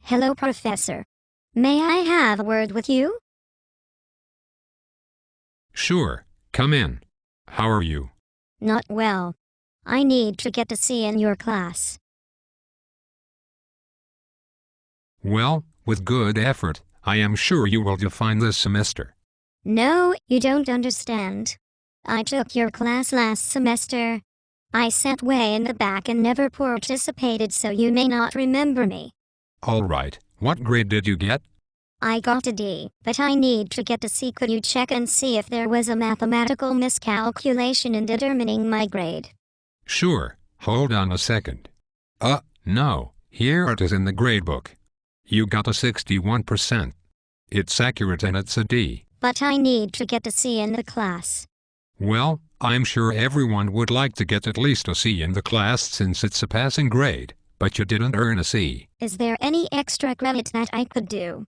Hello, Professor. May I have a word with you? Sure, come in. How are you? Not well. I need to get a C in your class. Well, with good effort, I am sure you will define this semester. No, you don't understand. I took your class last semester. I sat way in the back and never participated, so you may not remember me. All right, what grade did you get? I got a D, but I need to get a C. Could you check and see if there was a mathematical miscalculation in determining my grade? Sure, hold on a second. No, here it is in the gradebook. You got a 61%. It's accurate and it's a D. But I need to get a C in the class. Well, I'm sure everyone would like to get at least a C in the class since it's a passing grade, but you didn't earn a C. Is there any extra credit that I could do?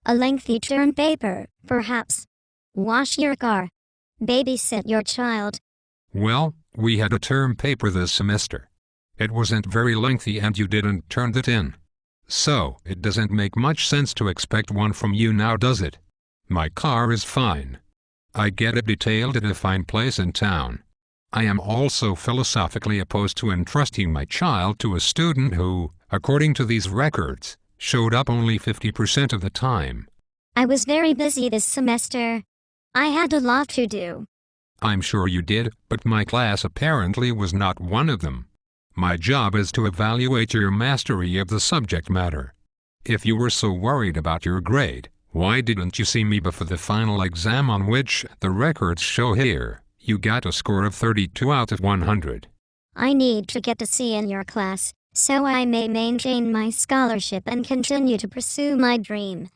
A lengthy term paper, perhaps? Wash your car? Babysit your child? Well, we had a term paper this semester. It wasn't very lengthy and you didn't turn it in. So, it doesn't make much sense to expect one from you now, does it? My car is fine. I get it detailed at a fine place in town. I am also philosophically opposed to entrusting my child to a student who, according to these records, showed up only 50% of the time. I was very busy this semester. I had a lot to do. I'm sure you did, but my class apparently was not one of them. My job is to evaluate your mastery of the subject matter. If you were so worried about your grade, why didn't you see me before the final exam on which the records show here you got a score of 32 out of 100? I need to get a C in your class, so I may maintain my scholarship and continue to pursue my dream.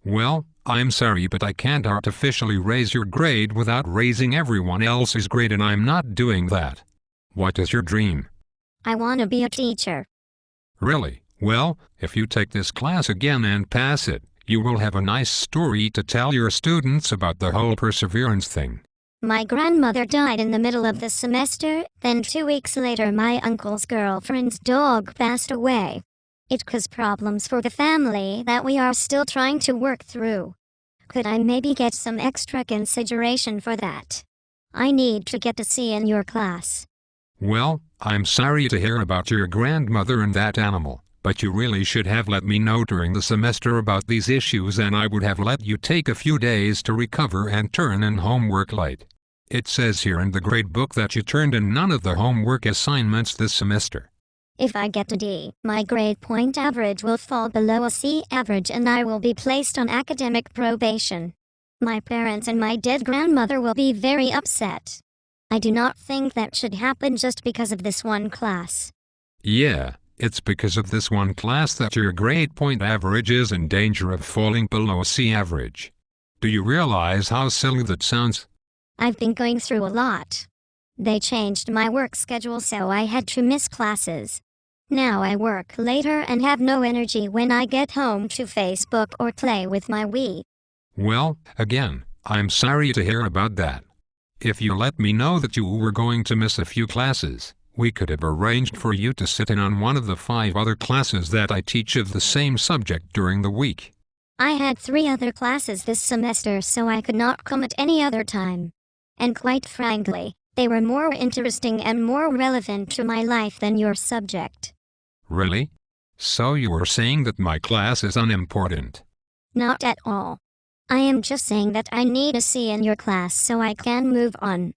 Well, I'm sorry, but I can't artificially raise your grade without raising everyone else's grade, and I'm not doing that. What is your dream? I want to be a teacher. Really? Well, if you take this class again and pass it, you will have a nice story to tell your students about the whole perseverance thing. My grandmother died in the middle of the semester, then 2 weeks later my uncle's girlfriend's dog passed away. It caused problems for the family that we are still trying to work through. Could I maybe get some extra consideration for that? I need to get a C in your class. Well, I'm sorry to hear about your grandmother and that animal, but you really should have let me know during the semester about these issues, and I would have let you take a few days to recover and turn in homework late. It says here in the gradebook that you turned in none of the homework assignments this semester. If I get a D, my grade point average will fall below a C average and I will be placed on academic probation. My parents and my dead grandmother will be very upset. I do not think that should happen just because of this one class. Yeah, it's because of this one class that your grade point average is in danger of falling below a C average. Do you realize how silly that sounds? I've been going through a lot. They changed my work schedule, so I had to miss classes. Now I work later and have no energy when I get home to Facebook or play with my Wii. Well, again, I'm sorry to hear about that. If you let me know that you were going to miss a few classes, we could have arranged for you to sit in on one of the 5 other classes that I teach of the same subject during the week. I had 3 other classes this semester, so I could not come at any other time. And quite frankly, they were more interesting and more relevant to my life than your subject. Really? So you are saying that my class is unimportant? Not at all. I am just saying that I need a C in your class so I can move on.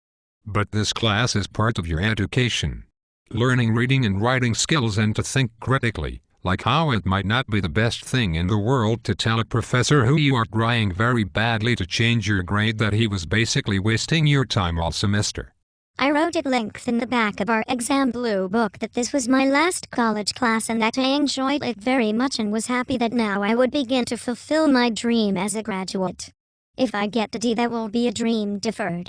But this class is part of your education. Learning reading and writing skills and to think critically, like how it might not be the best thing in the world to tell a professor who you are trying very badly to change your grade that he was basically wasting your time all semester. I wrote at length in the back of our exam blue book that this was my last college class and that I enjoyed it very much and was happy that now I would begin to fulfill my dream as a graduate. If I get a D, that will be a dream deferred.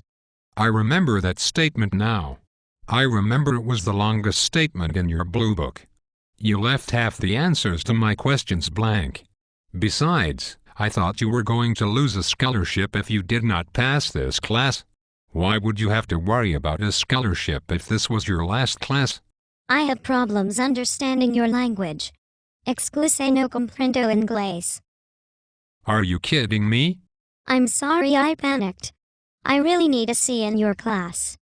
I remember that statement now. I remember it was the longest statement in your blue book. You left half the answers to my questions blank. Besides, I thought you were going to lose a scholarship if you did not pass this class. Why would you have to worry about a scholarship if this was your last class? I have problems understanding your language. Excuse no comprendo inglés. Are you kidding me? I'm sorry I panicked. I really need a C in your class.